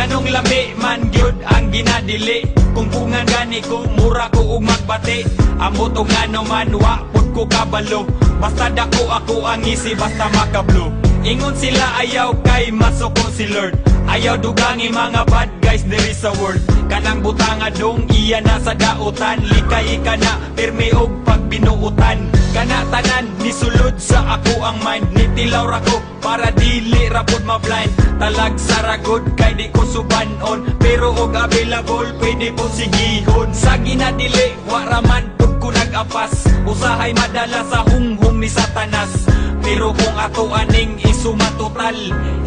Nganong lami man gyud ang ginadili. Kung pungan gani ko, mura ko ug magbati. Ambot og ngano man wa pud ko kabalo. Basta dako ako ang isi, basta makablo. Ingon sila ayaw kay masoko si Lord. Ayaw dugangi mga bad guys diri sa world. Kanang butanga dong iya na sa dautan. Likay ka na pirmi og pagbinuutan. Kana tanan nisulod sa ako ang mind. Nitilaw ra ko para dili ra pud ma-blind. Talag sa ragod kay di ko subanon. Pero og available pwede po sigihon. Sa ginadili wa ra man pud ko nag-apas. Usahay madala sa hunghong ni Satanas. Pero kung ato aning isumatotal,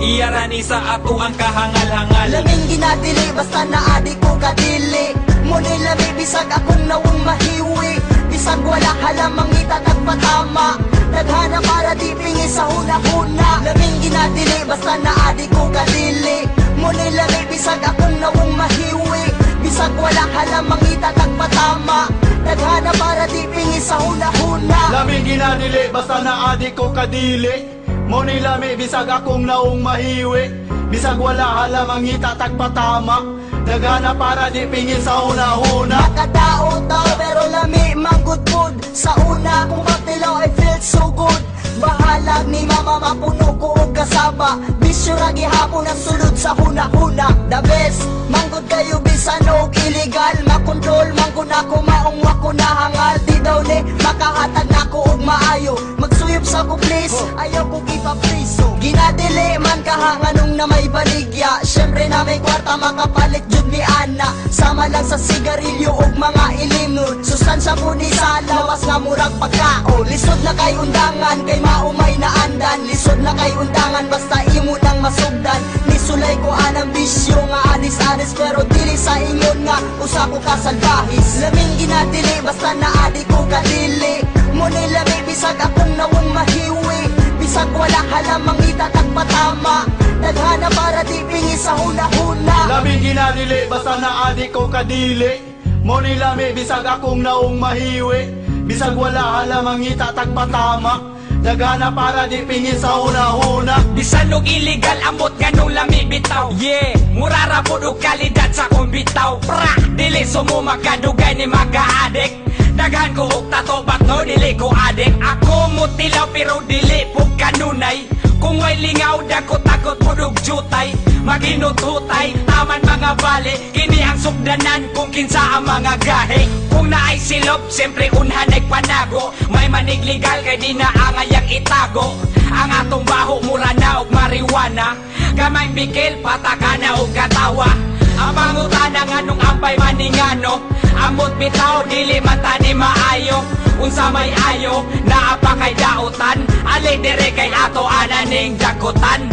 iyarani sa ato ang kahangal-hangal. Laming ginadili basta naadi ko kadili. Muni lami bisag akong nawong mahiwi. Bisag wala halamang itatag patama. Naghana para di pingi sa huna-huna. Laming ginadili basta naadi ko kadili. Muni lami bisag akong nawong mahiwi. Bisag wala halamang itatag patama. Naghana para di pingi sa huna-huna. Laming ginadili basta naadi ko kadili. Muni lami bisag akong naong mahiwi. Bisag wala halamang itatag patama. Naghana para di pingi sa huna-huna. Nakadao tao pero lami manggudpud. Sa una kung magtilaw I feel so good. Bahalag ni mama mapuno ko og kasaba. Bisyo ra gihapon ang sulod sa huna-huna. The best manggod kayo bisan og illegal. Makontrol manggod ako maong wako nahangal. Di daw ni makahatag nako og maayo. Magsuyop sa ko please, ayaw ko ipapriso. Ginadili man kahanganong na may baligya. Syempre na may kwarta makapalit jud ni Ana. Sama lang sa sigarilyo og mga ilimnon. Sustansya po ni sa lawas nga murag pagkaon. Lisod na kay undangan kay maumay na andan. Lisod na kay undangan basta imo nang masugdan. Nisulay ko anang bisyo nga anis-anis. Pero dili sa ingon nga usa ko kasalbahis. Laming ginadili basta naadi ko kadili. Muni lami bisag akong nawong mahiwi. Bisag wala halamang itatag patama. Naghana para di pingi sa huna-huna. Laming ginadili basta naadi ko kadili. Muni lami bisag akong naong mahiwi. Bisag wala halamang itatag patama. Naghana para di pingi sa huna-huna. Bisan og illegal amot ganong lami bitaw. Yeah, murara pud og kalidad sa kong bitaw. Pra, dili sumo makadugay ni maka-addict. Daghan ko og tato but no dili ko adik. Ako mutilaw pero dili po kanunay. Kung way lingaw dako takot po og jutay. Maginututay, taman mga bali. Kini ang sugdanan kung kinsa ang mga gahe. Kung naay silop, siyempre unhanay panago. May manig legal kay di na angayang itago. Ang atong baho mura na og marijuana. Gamay bikil, pataka na og katawa. Ang pangutana nga nung ampay maningano. Amot bitaw, dili matani maayo. Unsa may ayo, naapa kay dautan. Ali dire kay ato ananing dakutan.